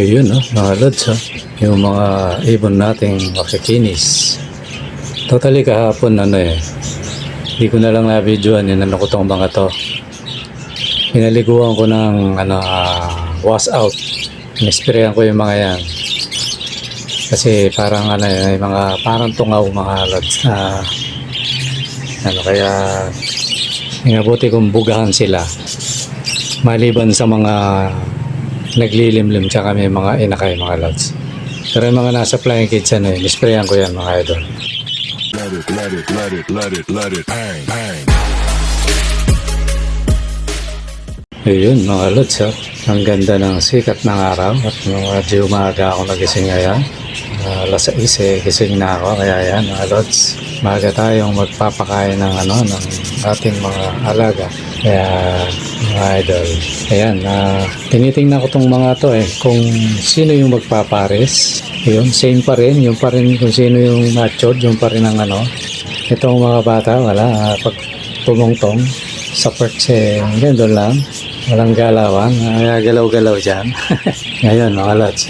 Ayun, no, mga lods, yung mga ibon nating makikinis. Totally kahapon, hindi ko na lang na-videoan yun, ko tong mga to. Pinaliguan ko ng wash out. Inisprayan ko yung mga yan. Kasi parang may mga parang tungaw mga lods na kaya inabuti kong bugahan sila. Maliban sa mga naglilimlim tsaka may mga inakay mga lods. Pero yung mga nasa flying kids nisprayan ko yan mga idol. Let it, bang, bang. Ayun mga lods, ang ganda ng sikat ng araw at medyo umaga ako nagising ngayon. Alas 6 gising na ako, kaya yan mga lods, maaga tayong magpapakain ng ng ating mga alaga. Kaya mga idol, ayan, tinitingnan ko tong mga to kung sino yung magpapares. Yun, same pa rin, yung pa rin kung sino yung matured, yung pa rin ang itong mga bata, wala, pag tumungtong sa perch doon lang, walang galawan, galaw-galaw dyan. Ngayon mga lods,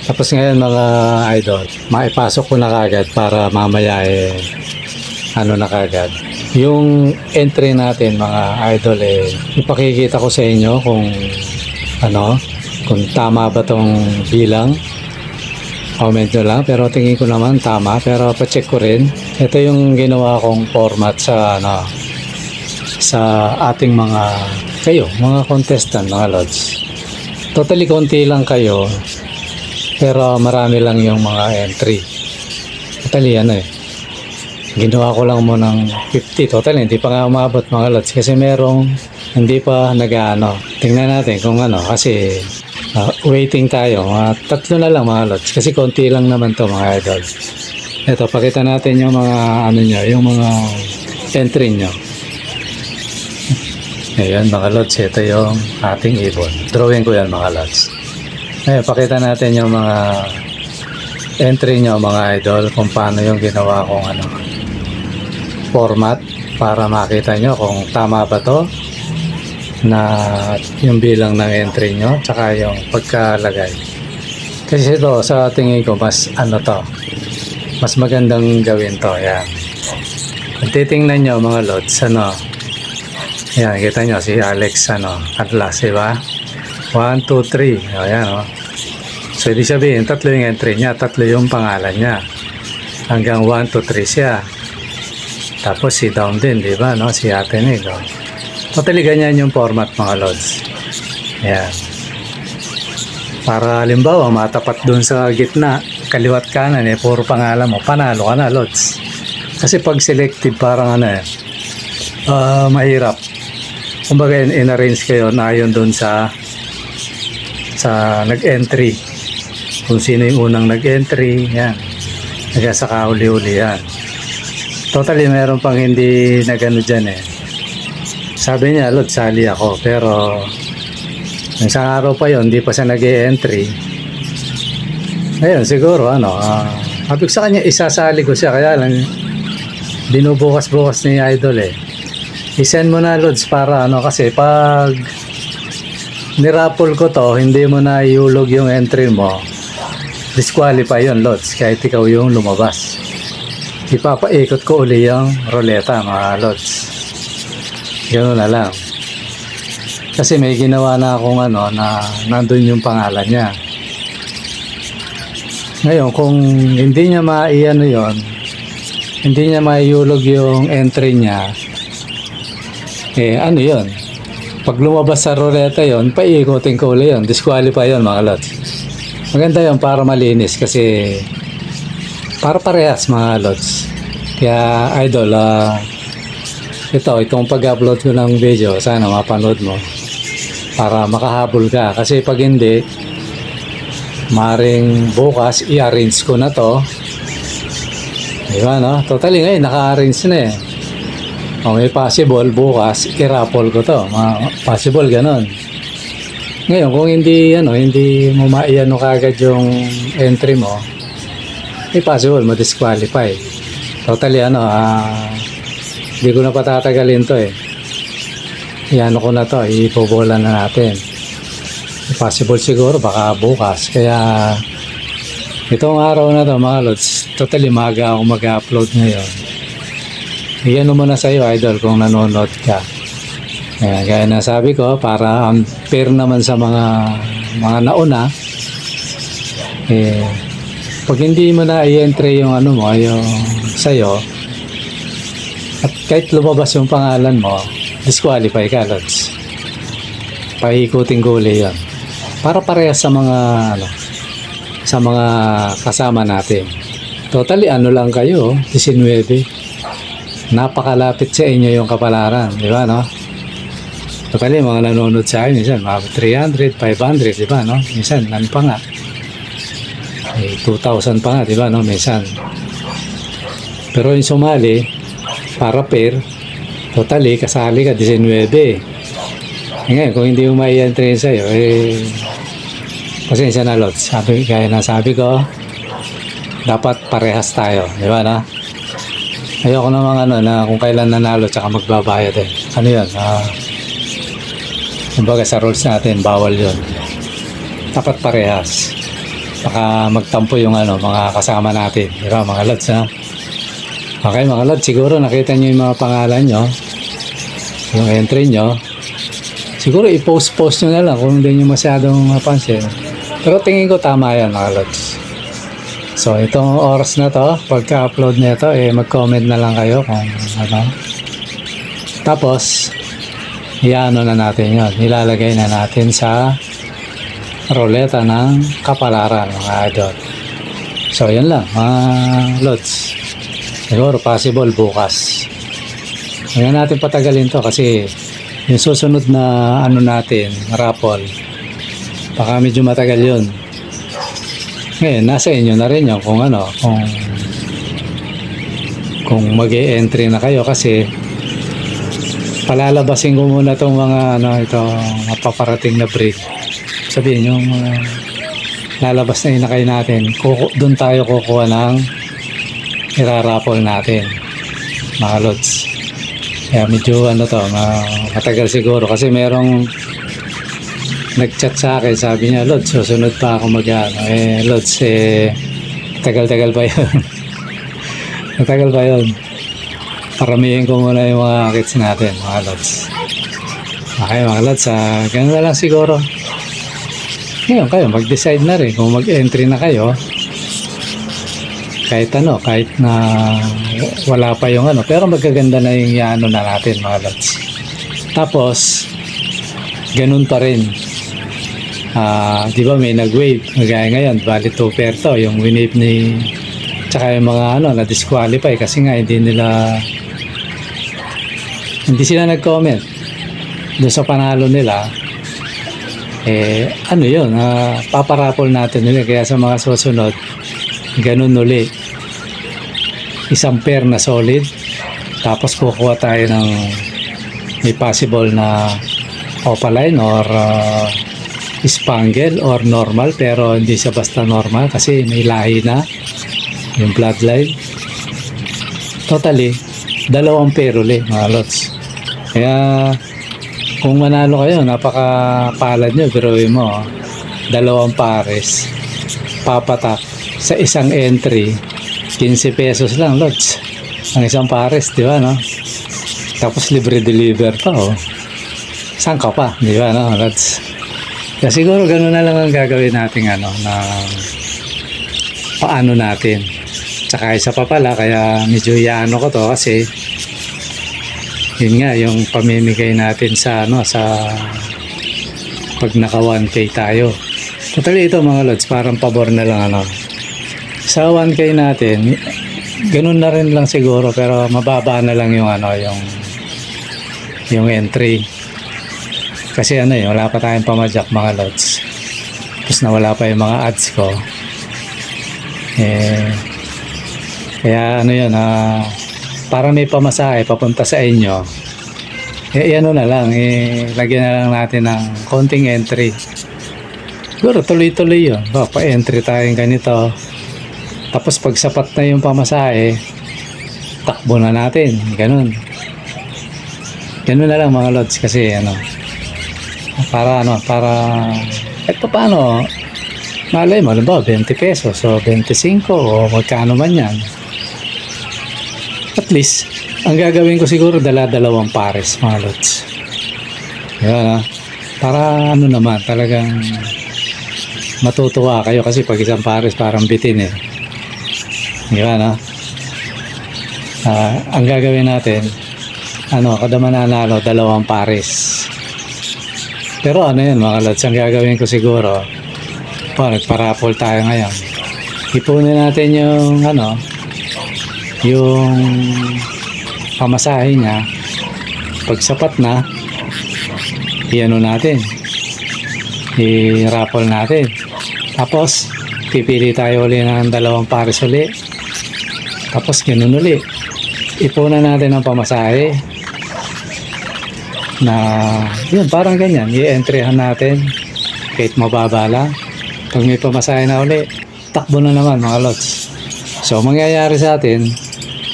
tapos ngayon mga idol, maipasok ko na kagad para mamaya na kagad yung entry natin mga idol. Ipakikita ko sa inyo kung kung tama ba tong bilang. Comment nyo lang, pero tingin ko naman tama, pero pa-check ko rin. Ito yung ginawa kong format sa sa ating mga contestant mga lods. Totally konti lang kayo, pero marami lang yung mga entry. Totally ginawa ko lang mo ng 50. Totally hindi pa nga umabot mga lods kasi merong hindi pa tingnan natin kung kasi waiting tayo. Tatlo na lang mga lods kasi konti lang naman to mga idol. Ito, pakita natin yung mga yung mga entry nyo. Ayan mga lods, ito yung ating ibon. Drawing ko yan mga lods. Ayan, pakita natin yung mga entry nyo mga idol, kung paano yung ginawa kong format para makita nyo kung tama ba to na yung bilang ng entry nyo tsaka yung pagkalagay. Kasi ito sa tingin ko mas mas magandang gawin to. Yan, kung titingnan nyo mga lods, yan, kita nyo si Alex Atlas, diba? 1, 2, 3. Ayan, so ibig sabihin tatlo yung entry niya, tatlo yung pangalan niya, hanggang 1, 2, 3 siya. Tapos si down din, diba, si Ate Nil. Totally ganyan yung format mga lods. Ayan, para halimbawa matapat dun sa gitna, kaliwat kanan puro pangalan mo, panalo ka na lods. Kasi pag selected parang mahirap. Kumbaga in-arrange kayo na ayon dun sa nag-entry, kung sino yung unang nag-entry. Yan, nagsaka uli-uli yan. Totally meron pang hindi dyan sabi niya, Lord, sali ako, pero isang araw pa yon, hindi pa siya nag-entry. Ayun, siguro sabi ko sa kanya isasali ko siya, kaya lang binubukas-bukas ni idol i-send mo na Lods para kasi pag nirapple ko to, hindi mo na iulog yung entry mo, disqualify yun Lods, kahit ikaw yung lumabas. Ipapaikot ko uli yung roleta mga Lods. Ganoon na lang. Kasi may ginawa na akong na nandun yung pangalan niya. Ngayon kung hindi niya yon, hindi niya maiulog yung entry niya, yon, pag lumabas sa roleta yon, paikutin ko ulit yon, disqualify yon mga Lods. Maganda yon para malinis, kasi para parehas mga Lods. Kaya idol, itong pag-upload ko ng video, sana mapanood mo para makahabol ka. Kasi pag hindi, maring bukas i-arrange ko na to, diba totally ngayon naka-arrange na may possible bukas i-raffle ko to, possible ganon. Ngayon kung hindi hindi mo kagad yung entry mo, may possible ma-disqualify. Totally hindi ko na patatagalin to ko na to, ipobola na natin. Possible siguro baka bukas. Kaya itong araw na to mga lods, totally maga ako mag-upload ngayon. Iyan mo na sa'yo idol kung nanonood ka. Ayan, gaya na sabi ko, para fair naman sa mga nauna, pag hindi mo na i-entry yung ano mo, yung sa'yo, at kahit lumabas yung pangalan mo, disqualify ka, lods. Paikuting guli yan. Para parehas sa mga sa mga kasama natin. Totally ano lang kayo, 19. Napakalapit sa inyo yung kapalaran, di ba, no? Totally mga nanonood sa akin, minsan mga 300, 500, di ba, no? Minsan, nan pa nga. 2,000 pa nga, di ba, no? Minsan. Pero yung sumali, para pair, totally, kasali ka, 19. Ngayon, kung hindi mo mai-entry sa'yo, pasensya na, lods. Gaya na sabi ko, dapat parehas tayo, di ba, na? Ayoko namang na kung kailan nanalo tsaka magbabayad Ano yun? Kumbaga sa rules natin, bawal yun. Dapat parehas. Baka magtampo yung mga kasama natin, di ba, mga lods, ha? Okay, mga lods, siguro nakita nyo yung mga pangalan nyo, yung entry nyo. Siguro i-post nyo na lang kung hindi nyo masyadong mapansin. Pero tingin ko tama yan, mga lods. So itong oras na to, pagka-upload nito, mag-comment na lang kayo kung ano. Tapos, iano na natin yun. Ilalagay na natin sa roleta ng kapalaran, mga idol. So yan lang, mga lods. Siguro possible bukas. Ngayon natin patagalin to kasi yung susunod na natin, raffle, baka medyo matagal yun. Ngayon, nasa inyo na rin yun kung kung mag-e-entry na kayo kasi palalabasin ko muna itong mga paparating na break. Sabihin yung lalabas na inakay natin, doon tayo kukuha ng iraraffle natin, mga lods. Kaya medyo matagal siguro kasi merong nag-chat sa akin, sabi niya, Lods, susunod pa ako Lods, tagal-tagal pa yun. Matagal pa yun. Paramihin ko muna yung mga kits natin, mga Lods. Okay, mga Lods, ganun na lang siguro. Ngayon kayo, mag-decide na rin kung mag-entry na kayo. Kahit na wala pa yung pero magaganda na yung na natin, mga lods. Tapos ganun pa rin, di ba may nag-wave gaya ngayon, bali 2 pair to yung winave ni tsaka yung mga na disqualify kasi nga hindi sila nag-comment doon sa panalo nila. Yun, paparapol natin nila, kaya sa mga susunod ganun uli, isang pair na solid, tapos kukuha tayo ng may possible na opaline or spangle or normal, pero hindi siya basta normal kasi may lahi na yung bloodline. Totally 2 pair uli, mga lods. Kaya kung manalo kayo, napakapalad nyo, pero mo 2 pares papatak sa isang entry, 15 pesos lang, lods, ang isang pares, di ba, no? Tapos libre deliver pa, saan ka pa, di ba, no, lods? Kaya siguro gano'n na lang ang gagawin natin na paano natin. Tsaka isa pa pala, kaya medyo ko to kasi yun nga, yung pamimigay natin sa pag naka 1K tayo. Totally ito, mga lods, parang pabor na lang sa 1K natin, ganun na rin lang siguro, pero mababa na lang yung yung entry. Kasi wala pa tayong pamadyak, mga lods. Tapos nawala pa yung mga ads ko. Kaya para may pamasahe papunta sa inyo, na lang, lagyan na lang natin ng konting entry. Siguro tuloy-tuloy yun. Pa-entry tayong ganito. Tapos pag sapat na yung pamasahe, takbo na natin. Ganun. Ganun na lang, mga lods, kasi para Kahit pa paano, malay mo, ba, 20 pesos o 25 o magkano man yan. At least, ang gagawin ko siguro dala-dalawang pares, mga lods. Yan, ha? Para ano naman, talagang matutuwa kayo kasi pag isang pares parang bitin eh. Yan, ha? Ang gagawin natin, kada mananalo, dalawang pares. Pero ano yan, mga lods, ang gagawin ko siguro, nagparapol tayo ngayon. Ipunin natin yung yung pamasahe niya. Pag sapat na, natin, i-raffle natin. Tapos pipili tayo uli ng dalawang pares uli. Tapos ganun uli, ipunan natin ang pamasahe na yun, parang ganyan, i-entryhan natin kahit mababa lang. Pag may pamasahe na uli, takbo na naman, mga lods. So mangyayari sa atin,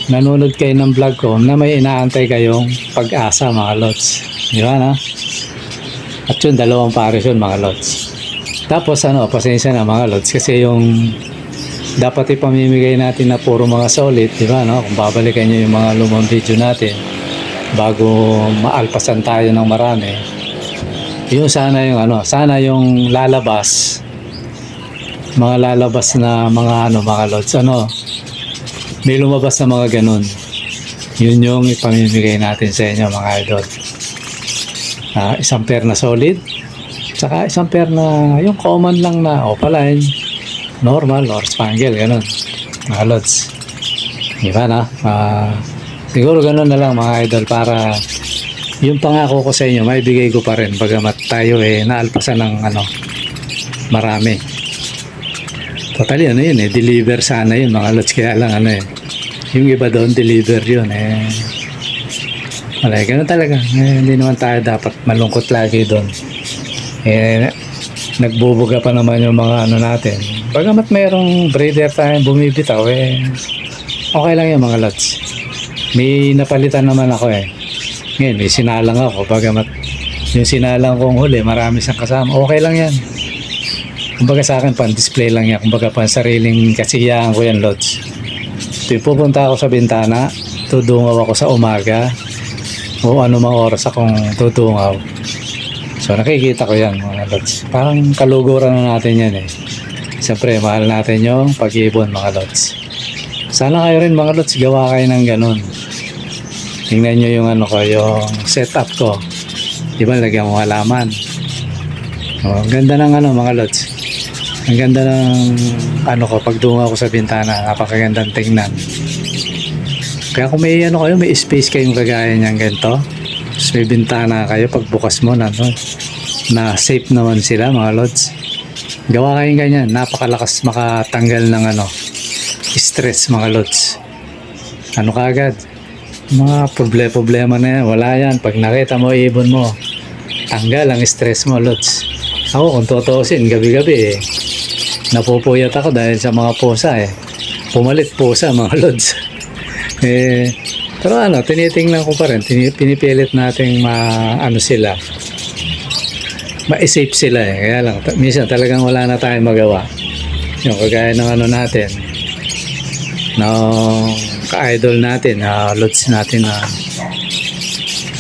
nanonood kayo ng vlog ko na may inaantay kayong pag-asa, mga lods. Di ba, na? At yun, dalawang pares yun, mga lods. Tapos pasensya na, mga lods, kasi yung dapat ipamimigay natin na puro mga solid, di ba, no? Kung babalikan nyo yung mga lumang video natin bago maalpasan tayo ng marami, yung sana yung lalabas, mga lalabas na mga lods, may lumabas na mga ganun, yun yung ipamimigay natin sa inyo, mga idol. Isang pair na solid, saka isang pair na yung common lang na opaline, normal or spangle, ganun, mga lods. Diba na? Siguro ganun na lang, mga idol, para yung pangako ko sa inyo maibigay ko pa rin bagamat tayo naalpasan ng marami. Totally yun deliver sana yun, mga lods, kaya lang yung iba doon deliver yun wala, ganun talaga. Hindi naman tayo dapat malungkot lagi doon. Nagbubuga pa naman yung mga natin. Bagamat mayroong breeder tayong bumibitaw, okay lang yung mga lods. May napalitan naman ako ngayon may sinalang ako, bagamat yung sinalang kong huli marami siyang kasama, okay lang yan. Kumbaga sa akin, pan display lang yan, kumbaga pan sariling kasiyahan ko yan, lods. Pupunta ako sa bintana, tudungaw ako sa umaga o anumang oras akong tudungaw. So nakikita ko yan, mga lods. Parang kaluguran na natin yan Siyempre, mahal natin yung pag-ibon, mga lods. Sana kayo rin, mga lods, gawa kayo ng ganun. Tingnan nyo yung yung setup ko. Diba, lagyan mo halaman. Ang ganda ng mga lods. Ang ganda ng ko, pagdungaw ko sa bintana, napakagandang tingnan. Kaya kung may kayo, may space kayong kagaya niyan ganito, tapos may bintana kayo, pagbukas mo na safe naman sila, mga lods. Gawa kayong ganyan, napakalakas makatanggal ng stress, mga lods. Kaagad, mga problema na yan, wala yan. Pag nakita mo ibon mo, tanggal ang stress mo, lods. Ako, kung tutuusin, gabi-gabi napupuyat ako dahil sa mga pusa pumalit pusa, mga lods. Pero tinitingnan ko pa rin, pinipilit nating sila, ma-safe sila Kaya lang, minsan talagang wala na tayong magawa. Yung kagaya ng natin, ka-idol natin, lods natin na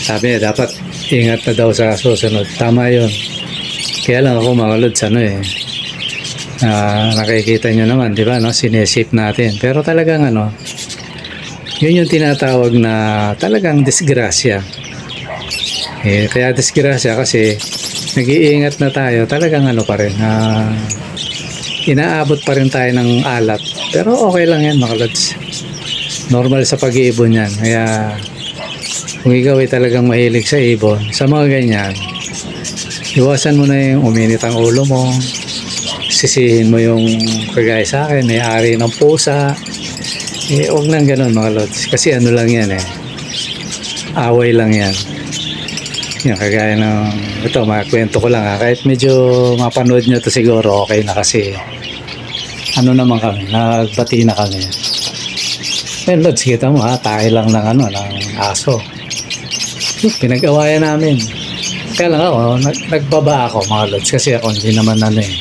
sabi dapat ingat na daw sa susunod. Tama yun. Kaya lang ako, mga lods, nakikita nyo naman, di ba, sinesip natin. Pero talagang yun yung tinatawag na talagang disgrasya. Kaya disgrasya kasi nag-iingat na tayo, talagang pa rin, inaabot pa rin tayo ng alat. Pero okay lang yan, mga lods. Normal sa pag-iibon yan. Kaya kung ikaw ay talagang mahilig sa ibon, sa mga ganyan, iwasan mo na yung uminit ang ulo mo, sisihin mo yung kagaya sa akin, may ari ng pusa. Huwag nang ganun, mga lods. Kasi lang yan away lang yan. Yung kagaya ng ito, makwento ko lang kahit medyo mapanood nyo to siguro, okay na kasi naman kami, nagbati na kami. Lods, kita mo tayo lang ng ng aso. Pinag-awayan namin. Kaya lang ako, nagbaba ako mga lods kasi ako hindi naman ano eh.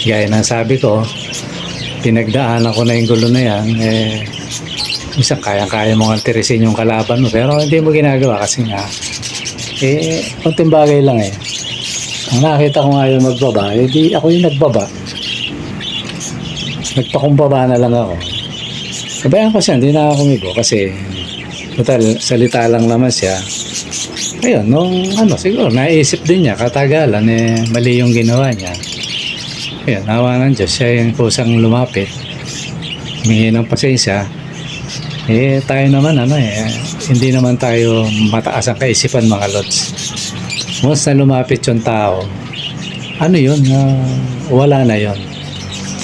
Gaya ng sabi ko, pinagdaanan ko na yung gulo na yan, eh, minsan kayang-kaya mo nga tirisin yung kalaban mo, pero hindi mo ginagawa kasi nga, eh, konting bagay lang eh. Ang nakita ko nga yung magbaba, eh, di ako yung nagbaba. Nagpakumbaba na lang ako. Sabayan ko siya, hindi na ako kumibo kasi total, salita lang naman siya. Ayun, nung ano, siguro, naisip din niya, katagalan, eh, mali yung ginawa niya. Ayun, nawa ng Diyos, siya yung kusang lumapit. Humingi ng pasensya. Eh, tayo naman, ano eh, hindi naman tayo mataas ang kaisipan, mga lods. Once na lumapit yung tao, ano yun, wala na yun.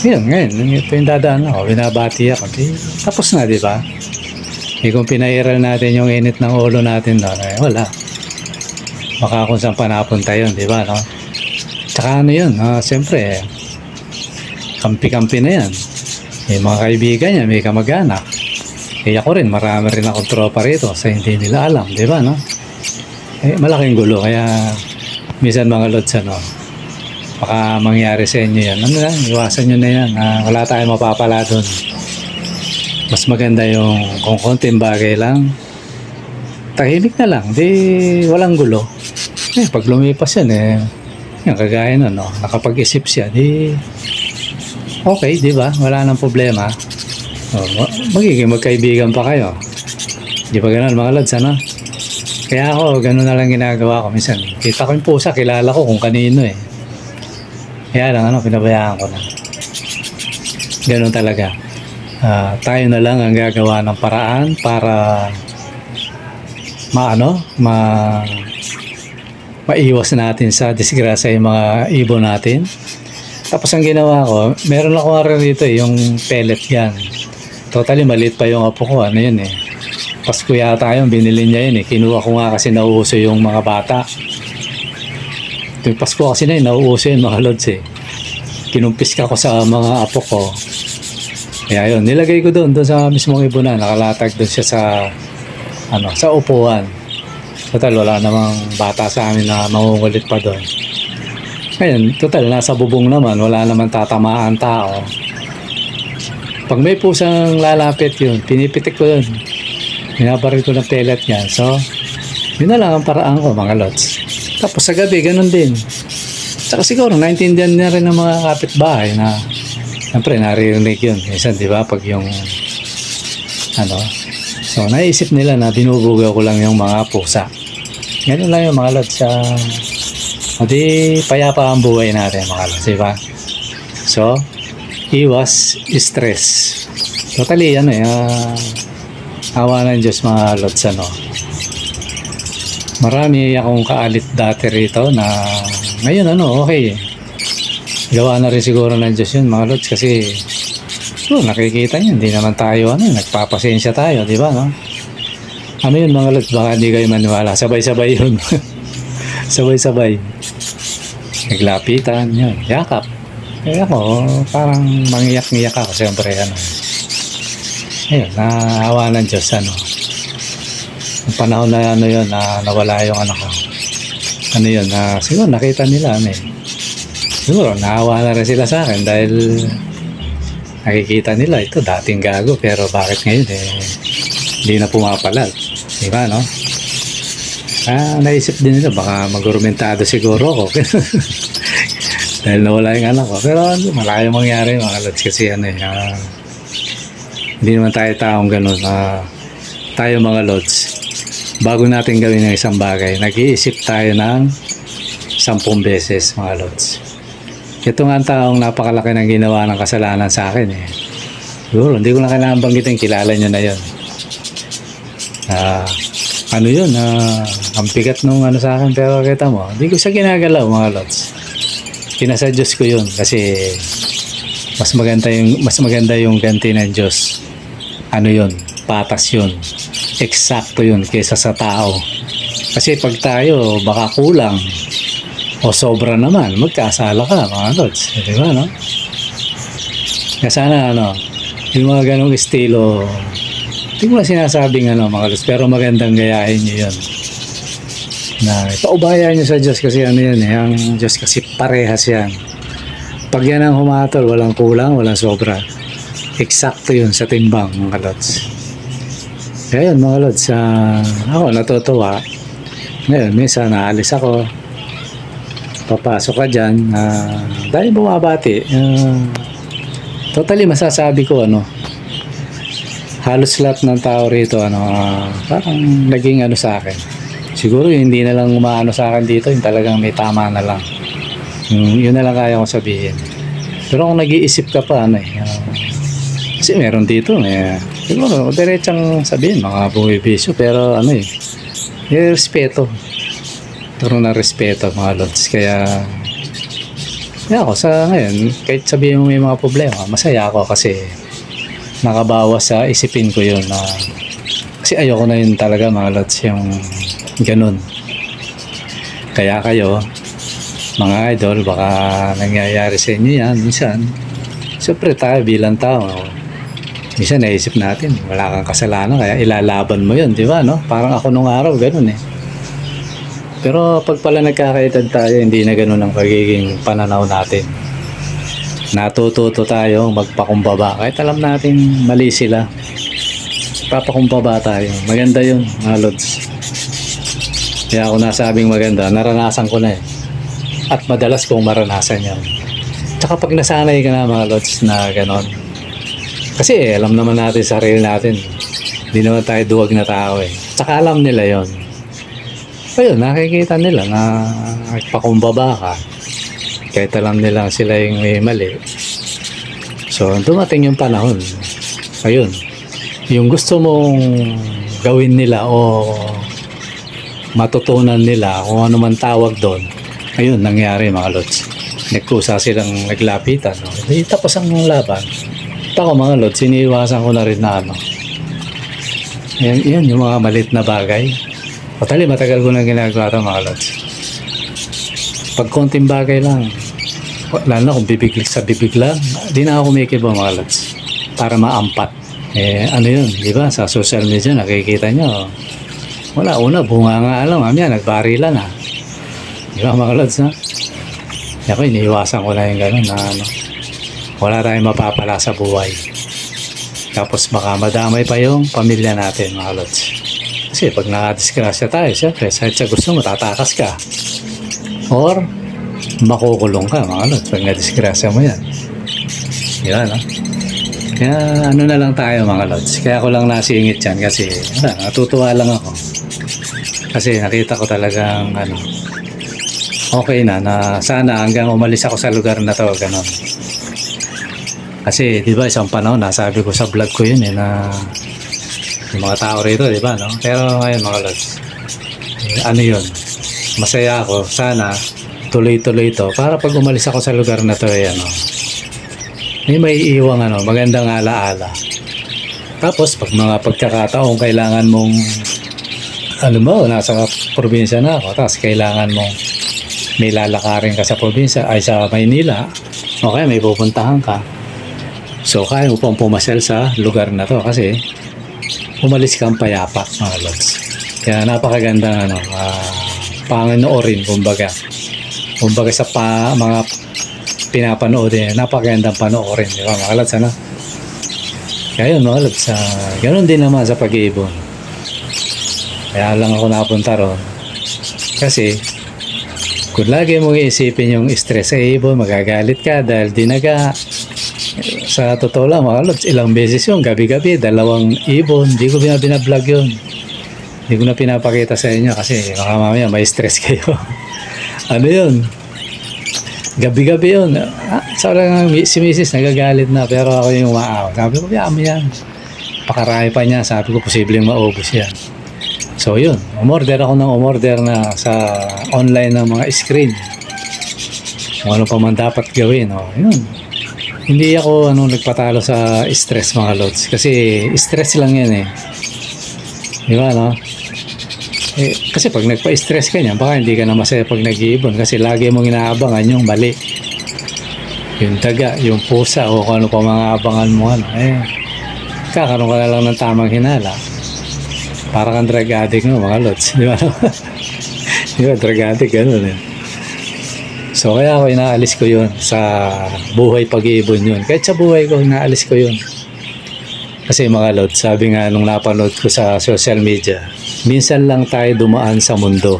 Yun, ngayon, ito yung dadaan ako, binabati ako. Di, tapos na, di ba? Eh, kung pinairal natin yung init ng ulo natin doon, eh, wala. Baka kung saan pa napunta yun, di ba, no? Tsaka ano yun, siyempre, kampi-kampi na yan. May mga kaibigan niya, may kamag-anak. Kaya ako rin, marami rin akong tropa rito sa hindi nila alam, di ba, no? Eh, malaking gulo, kaya minsan mga lods, ano, baka mangyari sa inyo yan. Ano lang, iwasan nyo na yan. Wala tayong mapapala doon. Mas maganda yung kung konting bagay lang, tahimik na lang, di walang gulo. Eh, pag lumipas yan, eh, yung kagaya nun, no, nakapag-isip siya, di okay, di ba? Wala nang problema. Magiging magkaibigan pa kayo. Di ba ganun, mga lads, ano? Kaya ako, ganun na lang ginagawa ko. Minsan, kita ko yung pusa, kilala ko kung kanino eh. Kaya lang, ano, pinabayaan ko na. Ganun talaga. Tayo na lang ang gagawa ng paraan para maiwas natin sa disgrasya yung mga ibon natin. Tapos ang ginawa ko, meron ako nga rin dito yung pellet gun. Totally maliit pa yung apo ko, ano yun eh. Pasko yata yun, binili niya yun eh. Kinuha ko nga kasi nauuso yung mga bata. Yung Pasko kasi na yun, nauuso yung mga lods eh. Kinumpis ka ko sa mga apo ko. Kaya yun, nilagay ko doon sa mismong ibunan, nakalatag doon siya sa upuan. Total, wala namang bata sa amin na mangungulit pa doon. Ngayon, total, nasa bubong naman, wala naman tatamaan tao. Pag may pusang lalapit yun, pinipitik ko yun. Binabaril ko ng pellet niyan. So, yun na lang ang paraan ko, mga lods. Tapos sa gabi, ganun din. Saka siguro, naintindihan na rin ng mga kapitbahay na siyempre, naririnig yun. Minsan, di ba, pag yung so, naisip nila na binubugaw ko lang yung mga pusa. Ganun lang yung mga lods. Di payapa ang buhay natin, mga lods, di ba? So, iwas stress. Totally, awa ng Diyos, mga lods, marami akong kaalit dati rito na ngayon, okay. Gawa na rin siguro ng Diyos yun, mga lods, kasi nakikita nyo, hindi naman tayo, nagpapasensya tayo, di ba, no? Ano yun, mga lods, baka hindi kayo maniwala, sabay-sabay yun. Sabay-sabay. Naglapitan, yun, yakap. Kaya ako, parang mangiyak-ngiyak ako, siyempre, ayun, naawa ng Diyos, yung panahon na yun, na nawala yung anak ko. Siguro nakita nila, siguro, naawa na rin sila sa akin dahil nakikita nila ito dating gago pero bakit ngayon hindi na pumapalag, di ba, no? Naisip din nila baka magurmentado siguro ako dahil nawala yung anak ko, pero malayo mangyari, mga lods, kasi hindi naman tayo taong ganun. Tayo, mga lods, bago natin gawin ng isang bagay, nag-iisip tayo ng 10 beses, mga lods. Ito nga ang taong napakalaki ng ginawa ng kasalanan sa akin eh. Siguro, hindi ko na kailangan banggitin, kilala nyo na yun. Ang bigat nung sa akin, pero kita mo, hindi ko siya ginagalaw, mga lods. Pinasa Diyos ko yun kasi mas maganda yung ganti ng Diyos. Patas yun. Eksakto yun kaysa sa tao. Kasi pag tayo, baka kulang o sobra naman, magkasala ka, mga lods. Di ba, no? Kaya sana, yung mga ganong estilo, hindi ko na sinasabing, mga lods, pero magandang gayahin nyo yun. Na paubayan nyo sa Diyos kasi ano yan eh, ang Diyos kasi parehas yan. Pag yan ang humatol, walang kulang, walang sobra. Eksakto yun sa timbang mga lods. Kaya yun mga lods, ako natutuwa. Ngayon, minsan naalis ako, papasok ka dyan, dahil bumabati, totally masasabi ko halos lahat ng tao rito parang naging sa akin. Siguro hindi na lang umaano sa akin dito, yung talagang may tama na lang. Yun na lang kaya kong sabihin. Pero kung nag-iisip ka pa, kasi meron dito, siguro, diretsang sabihin, mga bumibisyo, pero respeto. Turo na respeto, mga lods. Kaya ako sa ngayon, kahit sabihin mo may mga problema, masaya ako kasi nakabawas sa isipin ko yun kasi ayoko na yun talaga mga lods, yung ganun. Kaya kayo, mga idol, baka nangyayari sa inyo yan minsan. Siyempre tayo bilang tao, minsan naisip natin wala kang kasalanan kaya ilalaban mo yun, di ba, no? Parang ako nung araw ganun pero pag pala nagkakaedad tayo, hindi na ganun ang pagiging pananaw natin. Natututo tayo magpakumbaba kahit alam natin mali sila, papakumbaba tayo. Maganda yun mga lods. Kaya ako nasabing maganda, naranasan ko na at madalas kong maranasan yan. Tsaka pag nasanay ka na mga lods na ganon, kasi alam naman natin sarili natin, hindi naman tayo duwag na tao tsaka alam nila yon. Ayun, nakikita nila na pakumbaba ka kahit alam nila sila yung may mali. So dumating yung panahon, ayun, yung gusto mong gawin nila o matutunan nila kung ano man tawag doon, ayun, nangyari mga lods. Nagkusa silang naglapitan, tapos ang laban. Ako mga lods, siniiwasan ko na rin na yan yung mga malit na bagay. Totally, matagal ko na ginagawa ito mga lods. Pag konting bagay lang, lalo na kung bibig sa bibig lang, di na ako kumikibo mga lods para maampat. Ano yun, di ba? Sa social media nakikita nyo, wala, una, bunga nga lang, mamaya nagbarilan na. Di ba mga lods, ha? Ako, iniiwasan ko na yung gano'n na wala tayong mapapala sa buhay. Tapos baka madamay pa yung pamilya natin mga lods. Kasi pag nakadisgrasya tayo, syempre, kahit sa gusto mo, tatakas ka. Or, makukulong ka, mga lods, pag nadisgrasya mo yan. Yan, no? Kaya, na lang tayo, mga lods. Kaya ako lang nasingit yan kasi, natutuwa lang ako. Kasi nakita ko talagang, okay na sana hanggang umalis ako sa lugar na to, ganon. Kasi, di ba, isang panahon, nasabi ko sa vlog ko yun, na yung mga tao rito, di ba, no? Pero ngayon mga lods, yun, masaya ako, sana tuloy-tuloy ito para pag umalis ako sa lugar na to, may iiwang magandang alaala. Tapos pag mga pagkakataong kailangan mong nasa probinsya na ako, tapos kailangan mong may lalakarin ka sa probinsya ay sa Maynila, okay, may pupuntahan ka, so kaya mo pang pumasyal sa lugar na to kasi umalis kang payapa mga lods. Kaya napakaganda panganoorin kumbaga sa mga pinapanood napakagandang panoorin, di ba mga lods, kaya yun mga lods, ganoon din naman sa pag-iibon. Kaya lang ako napunta ron kasi kung lagi mong iisipin yung stress sa ibon, magagalit ka dahil dinaga. Sa totoo lang mga lods, ilang beses yung gabi-gabi, 2 ibon, hindi ko binablog yun. Hindi ko na pinapakita sa inyo kasi baka mamaya may stress kayo. Yun? Gabi-gabi yun. Si Mrs. nagagalit na pero ako yung umaaw. Sabi ko, yan. Pakarami pa niya. Sabi ko, posibleng maubos yan. So yun, umorder ako ng na sa online ng mga screen. Kung ano pa man dapat gawin. Yun. Hindi ako nagpatalo sa stress mga lods kasi stress lang yan di ba kasi pag nagpa-stress ka niyan baka hindi ka na masaya pag nag-iibon kasi lagi mong inaabangan yung mali, yung daga, yung pusa o kung ano pa mga abangan mo kakaroon ka na lang ng tamang hinala para kang drug addict mga lods, di ba Yun, dragante, ganun eh. So kaya ako inaalis ko yun sa buhay pag-iibon yun. Kahit sa buhay ko, inaalis ko yun. Kasi mga Lods, sabi nga nung napanood ko sa social media, minsan lang tayo dumaan sa mundo.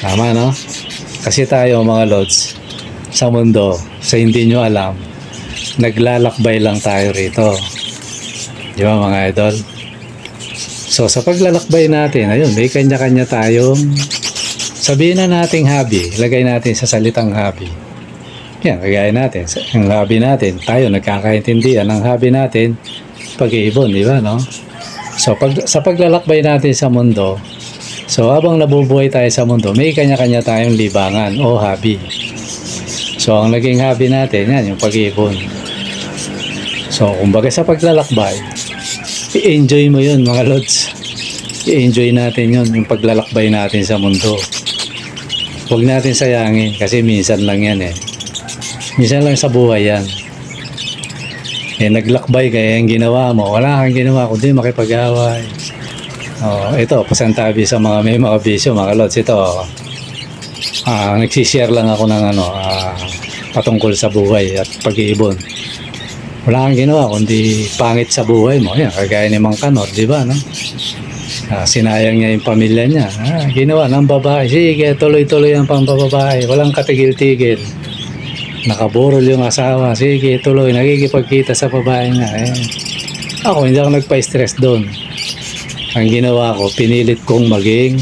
Tama, no? Kasi tayo mga Lods, sa mundo, sa hindi nyo alam, naglalakbay lang tayo rito. Di ba mga idol? So sa paglalakbay natin, ayun, may kanya-kanya tayong sabihin na nating hobby, lagay natin sa salitang hobby. Yan, lagay natin. Ang hobby natin, tayo nagkakaintindihan ng hobby natin, pag-iibon, di ba, no? So, sa paglalakbay natin sa mundo, so habang nabubuhay tayo sa mundo, may kanya-kanya tayong libangan o hobby. So, ang naging hobby natin, yan, yung pag-iibon. So, kumbaga sa paglalakbay, i-enjoy mo yun, mga Lods. I-enjoy natin yun, yung paglalakbay natin sa mundo. Huwag natin sayangin kasi minsan lang yan eh. Minsan lang sa buhay yan. Eh naglakbay kaya yung ginawa mo, wala kang ginawa kundi makipag-away. Oh, ito, pasantabi sa mga may mga bisyo, mga Lods. Ito, nagsishare lang ako ng patungkol sa buhay at pag-iibon. Wala kang ginawa kundi pangit sa buhay mo. Yan, kagaya ni Mang Kanor, di ba, no? Sinayang niya yung pamilya niya. Ginawa ng babae. Sige, tuloy-tuloy ang pambababae. Walang katigil-tigil. Nakaburol yung asawa. Sige, tuloy. Nagkikipagkita sa babae niya. Ako, hindi ako nagpa-stress doon. Ang ginawa ko, pinilit kong maging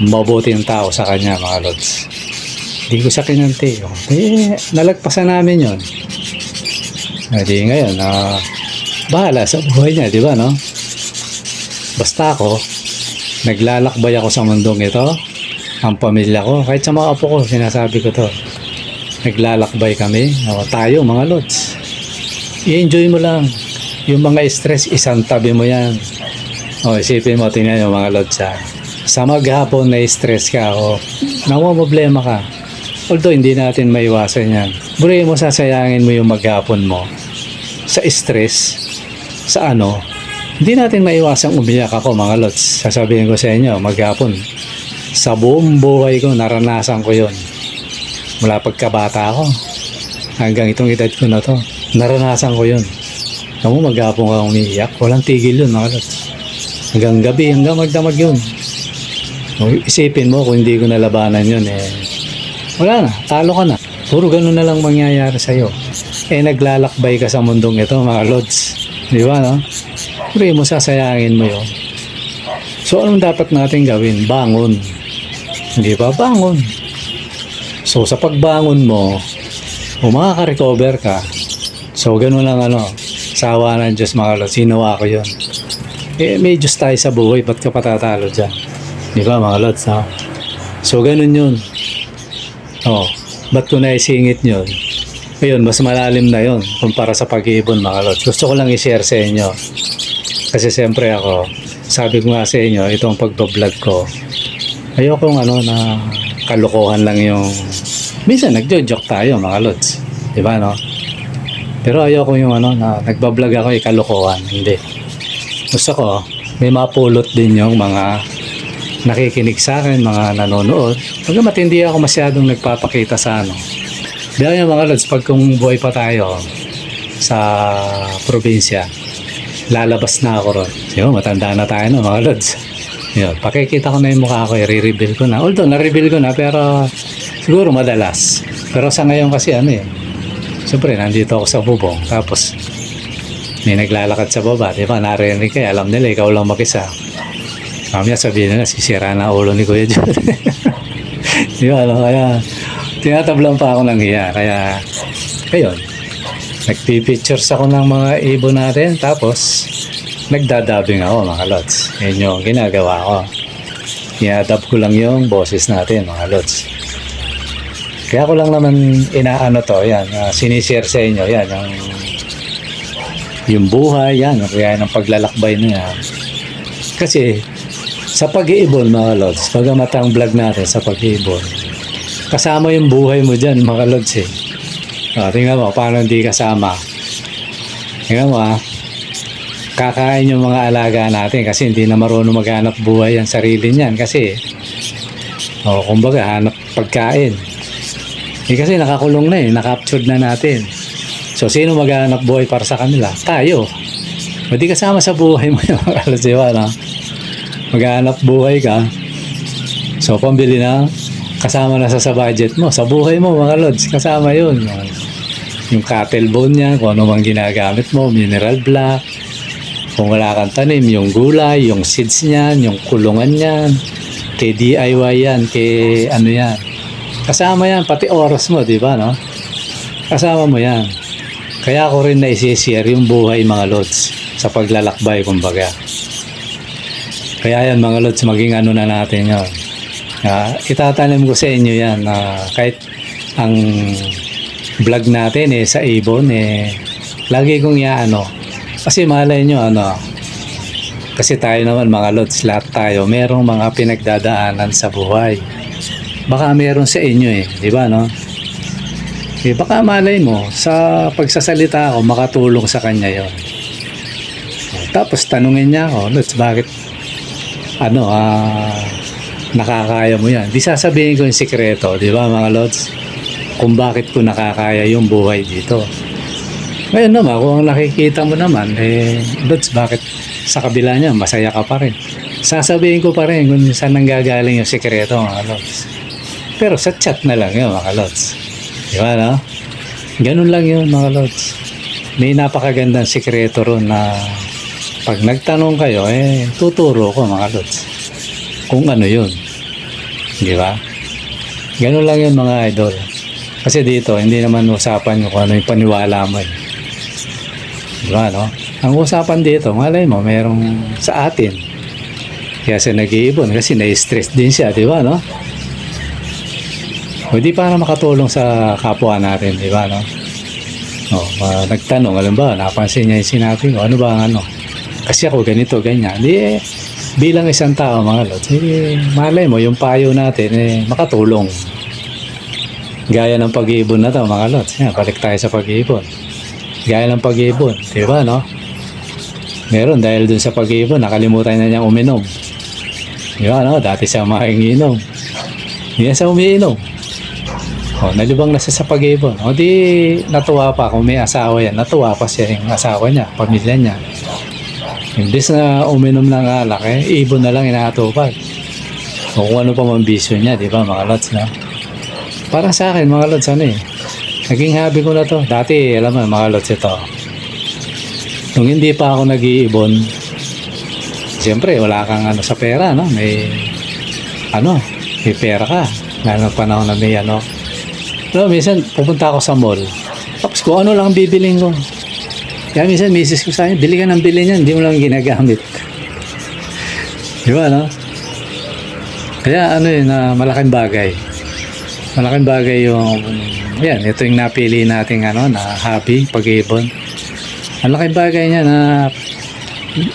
mabuting tao sa kanya, mga Lods. Hindi ko siya kinanti. Nalagpasan namin yon. Di ngayon, bahala sa buhay niya, di ba, no? Basta ako, naglalakbay ako sa mundong ito, ang pamilya ko, kahit sa mga apo ko, sinasabi ko to. Naglalakbay kami, tayo mga Lods. I-enjoy mo lang. Yung mga stress, isang tabi mo yan. Isipin mo, tingnan yung mga Lods ha. Sa maghapon na stress ka, namumblema ka. Although hindi natin maiwasan yan. Bure mo, sasayangin mo yung maghapon mo. Sa stress, sa hindi natin maiwasang umiyak ako mga Lods. Sasabihin ko sa inyo, maghapon. Sa buong buhay ko, naranasan ko yon. Mula pagkabata ako, hanggang itong edad ko na to, naranasan ko yon. Kamu maghapon ka umiiyak, walang tigil yun mga Lods. Hanggang gabi, hanggang magdamag yun. Isipin mo kung hindi ko nalabanan yun, wala na, talo ka na. Puro ganun na lang mangyayari sa'yo. Naglalakbay ka sa mundong ito mga Lods. Di ba, no? Puro mo, sasayangin mo yun. So, anong dapat natin gawin? Bangon. Hindi ba? Bangon. So, sa pagbangon mo, makaka-recover ka. So, ganun lang sawa ng Diyos mga Lods. Sinawa ko yun. May Diyos tayo sa buhay. Ba't ka patatalo dyan? Di ba mga Lods? No? So, ganun yun. Ba't ko naisingit yun? Ayun, mas malalim na yun kumpara sa pag-iibon mga Lods. Gusto ko lang i-share sa inyo. Kasi siyempre ako, sabi ko nga sa inyo, itong pagbablog ko, ayokong na kalokohan lang yung, minsan nagjo-joke tayo mga Lods. Diba, no? Pero ayoko yung na nagbablog ako kalokohan. Hindi. Gusto ko, may mapulot din yung mga nakikinig sa akin, mga nanonood. Pag hindi ako masyadong nagpapakita sa Diba yung mga Lods, pag kung buhay pa tayo sa probinsya, lalabas na ako ron. Diba, matanda na tayo mga Lods. Yun, pakikita ko na yung mukha ko, i-reveal ko na. Although, na-reveal ko na, pero siguro madalas. Pero sa ngayon kasi siyempre, nandito ako sa bubong. Tapos, may naglalakad sa baba. Diba, narinig kayo, alam nila, ikaw lang mag-isa. Mamaya sabihin nila, sisira na ulo ni Kuya John. Diba, kaya tinatablang pa ako ng hiya. Kaya, ayun, nagpipictures ako ng mga ibon natin. Tapos, nagdadabing ako mga Lods. Yun yung ginagawa ko. Inadab ko lang yung boses natin mga Lods. Kaya ko lang naman yan, sinishare sa inyo, yan, yung buhay, yan, kaya ng paglalakbay na yan. Kasi, sa pag-iibon mga Lods, pagamatang vlog natin sa pag-iibon, kasama yung buhay mo dyan mga Lods tingnan mo, paano hindi kasama. Tingnan mo kakain yung mga alaga natin kasi hindi na marunong maghanap buhay ang sarili niyan kasi O, kumbaga, hanap pagkain. Kasi nakakulong na nakaptured na natin. So, sino maghahanap buhay para sa kanila? Tayo. O, di kasama sa buhay mo yung kalods, di ba, no? Maghahanap buhay ka. So, pambili na, kasama na sa budget mo. Sa buhay mo, mga lods, kasama yun. Yung cattle bone niya, kung ano mang ginagamit mo, mineral block. Kung wala kang tanim, yung gulay, yung seeds niyan, yung kulungan niyan. Kay DIY yan, kay ano yan. Kasama yan, pati oras mo, di ba, no? Kasama mo yan. Kaya ako rin na-share yung buhay, mga lods, sa paglalakbay, kumbaga. Kaya yan, mga lods, maging ano na natin yun. Itatanim ko sa inyo yan na kahit ang vlog natin sa ibon lagi kong iaano. Kasi malay nyo, kasi tayo naman, mga lods, lahat tayo, merong mga pinagdadaanan sa buhay. Baka meron sa inyo di ba, no? Baka malay mo, sa pagsasalita ako, makatulong sa kanya yon. Tapos tanungin niya ako, lods, bakit, nakakaya mo yan? Di sasabihin ko yung sikreto, di ba, mga lods? Kung bakit ko nakakaya yung buhay dito. Ngayon naman, kung nakikita mo naman, lods, bakit sa kabila niya, masaya ka pa rin? Sasabihin ko pa rin kung saan nanggagaling yung sikreto, mga lods. Pero sa chat na lang yun, mga lods. Di ba, no? Ganun lang yun, mga lods. May napakagandang sikreto ron na pag nagtanong kayo, tuturo ko, mga lods, kung ano yun. Di ba? Ganun lang yun, mga idol. Kasi dito, hindi naman usapan kung ano yung paniwala mo. Di ba, no? Ang usapan dito, malay mo, merong sa atin. Kaya siya nag-iibon kasi na-stress din siya, di ba, no? O di para makatulong sa kapwa natin, di ba, no? Nagtanong, alam ba, napansin niya yung sinabi ko, ano ba ang ano? Kasi ako ganito, ganyan. Di bilang isang tao, mga lods, malay mo, yung payo natin, makatulong. Gaya ng pag-iibon na to, mga lods. Balik tayo sa pag-iibon. Gaya ng pag-iibon, di ba, no? Meron, dahil dun sa pag-iibon, nakalimutan na niyang uminom. Di ba, no? Dati siya makinginom. Hindi siya umiinom. Nalibang na siya sa pag-iibon. Di natuwa pa, kung may asawa yan, natuwa pa siya yung asawa niya, pamilya niya. Imbis na uminom ng alak, ibon na lang inaatupag. O kung ano pa mang bisyo niya, di ba, mga lods, no? Para sa akin, mga lods, naging hobby ko na to. Dati, alam mo, mga lods, ito. Nung hindi pa ako nag-iibon, siyempre, wala kang sa pera, no? May pera ka. Lalo panahon na may minsan, pupunta ako sa mall. Tapos kung ano lang bibiling ko. Kaya minsan, misis ko sa akin, bili ka ng bili niyan, hindi mo lang ginagamit. Di ba, no? Kaya malaking bagay. Malaking bagay yung, ito yung napili nating na hobby, pag-ibon. Malaking bagay niya na,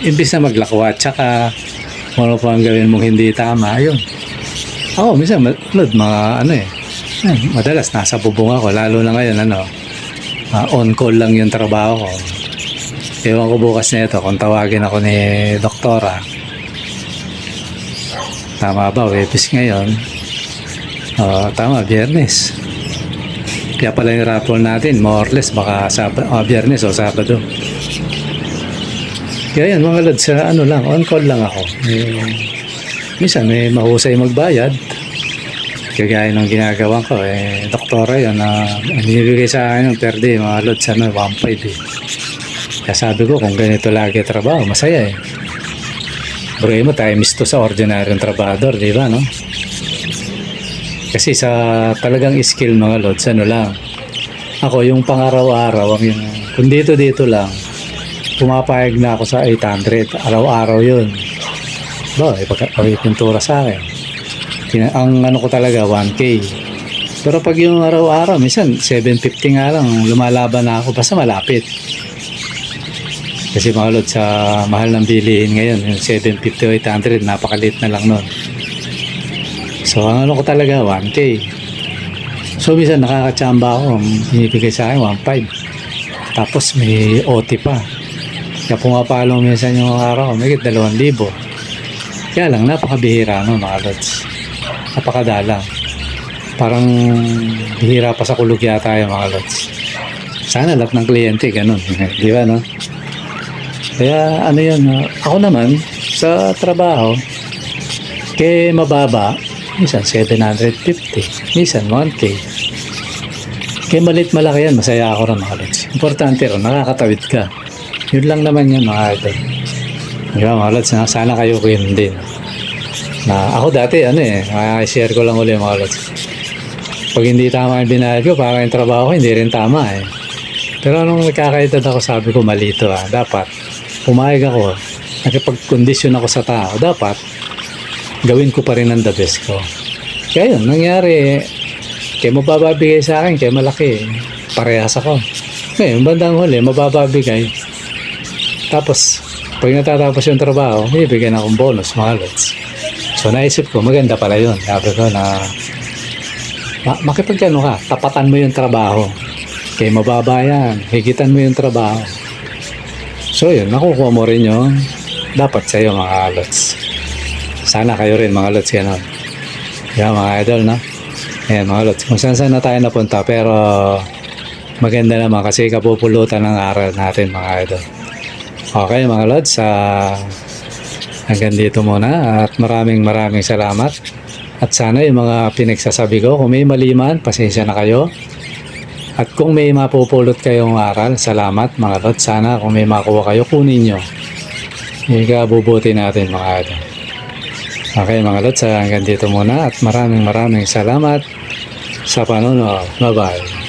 imbis na maglakwat, tsaka, kung ano pa ang gawin mong hindi tama, ayun. Minsan, madalas nasa bubong ako, lalo na ngayon, on call lang yung trabaho ko. Ewan ko bukas na ito, kung tawagin ako ni doktora. Tama ba, Webes ngayon? Tama, Biyernes. Kaya pala yung raffle natin, more or less, baka Biyernes o Sabado. Kaya yan, mga lods, on call lang ako. Minsan, may mahusay magbayad. Kagaya ng ginagawa ko, doktora yun, binibigay sa akin yung per day, mga lods, 1.5 Kaya sabi ko, kung ganito lagi trabaho, masaya Bro mo, times to sa ordinaryong trabador, di ba, no? Kasi sa talagang skill, mga lods, lang. Ako, yung pang-araw-araw, kung dito lang, pumapayag na ako sa 800. Araw-araw yun. Ipintura sa akin. Ang ko talaga, 1K. Pero pag yung araw-araw, minsan, 750 nga lang, lumalaban na ako, basta malapit. Kasi mga lods, sa mahal ng bilihin ngayon, yung 750 o 800, napakaliit na lang nun. So, ang ko talaga, 1K. So, minsan nakakatsamba ako, binibigay sa akin, 1.5. Tapos, may OT pa. Kaya pumapalo minsan yung araw, may 2,000. Kaya lang, napakabihira, mga lods. napakadalang. Parang bihira pa sa kulog yata yung mga lods. Sana lahat ng kliyente ganun. Di ba, no? Kaya ano yun, ako naman sa trabaho, kaya mababa, minsan 750, minsan 1K. Kaya malit malaki yan, masaya ako rin mga lods. Importante rin, nakakatawid ka. Yun lang naman yan mga idol. Di ba mga lods, sana kayo ko yun din. Na ako dati, share ko lang ulit mga lods. Pag hindi tama yung binayad ko, parang yung trabaho ko, hindi rin tama eh. Pero nung nagkakaedad ako, sabi ko malito dapat pumayag ako, nakipag-kondisyon ako sa tao, dapat gawin ko pa rin ang the best ko. Kaya yun, nangyari, kaya mabababigay sa akin, kaya malaki, parehas ako. Ngayon, bandang huli, mabababigay. Tapos, pag natatapos yung trabaho, ibigyan akong bonus, mga lods. So, naisip ko, maganda pala yun. Sabi ko na, makipagkano ka, tapatan mo yung trabaho. Kaya mababa yan, higitan mo yung trabaho. So yun, nakukuha mo rin yung dapat sa'yo mga lods. Sana kayo rin mga lods yan. Yan mga idol, no? Ayan mga lods, kung saan na tayo napunta, pero maganda naman kasi kapupulutan ng aral natin mga idol. Okay mga lods, hanggang dito muna at maraming salamat. At sana yung mga pinagsasabi ko, kung may mali man, pasensya na kayo. At kung may mapupulot kayong aral, salamat mga lods. Sana kung may makuha kayo, kunin nyo. Ikabubuti natin mga idol. Okay mga lods, hanggang dito muna at maraming salamat sa panonood. Bye bye.